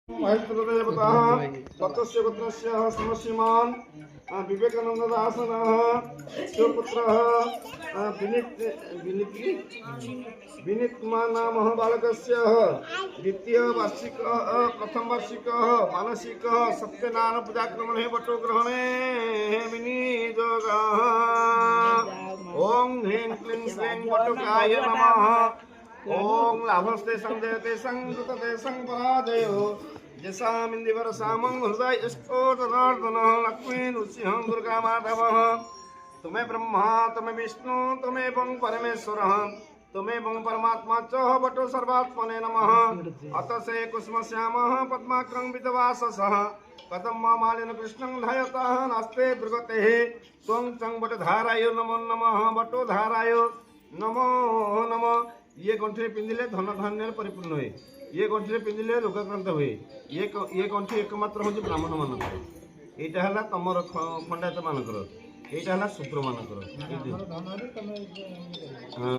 महेश्वरदेवता ततस्य पुत्रस्य श्रीमान् विवेकानंद दासनः स्वपुत्रः विनीतमा नामः बालकस्य द्वितीय वार्षिकः प्रथम वार्षिकः मानसिकः सत्यनारायण पूजाक्रमणे वटोग्रहणे विनियोगः ओम ह्रीं क्लीं श्रीं वटुकाय नमः ओम लाभस्ते संजयते संगतते संपराजयो यशामिंदिवर सामं हृदय स्फोटनार्दनः लक्ष्मी नृसिंहं दुर्गा माधवः तुम्हें ब्रह्मा तुम्हें विष्णु तुम्हें परमेश्वरः तुम्हें परमात्मा च बटो सर्वात्मने नमः अतसे कुसुमश्यामः पद्माक्रं विदवाससः कथं मालिन कृष्णं धयतः नास्ते दुर्गतेः त्वं चं बटधाराय नमो नमः बटोधाराय नमो नमः। ये गंठे पिंधिले धन धान्य परिपूर्ण हुए, ये गंठे पिंधिले रोगाक्रांत हुए, ये गंठे एकमात्र हूँ ब्राह्मण मानकर यहाँ है तुम खंडायत मानकर यहाँ है शूद्र मानकर।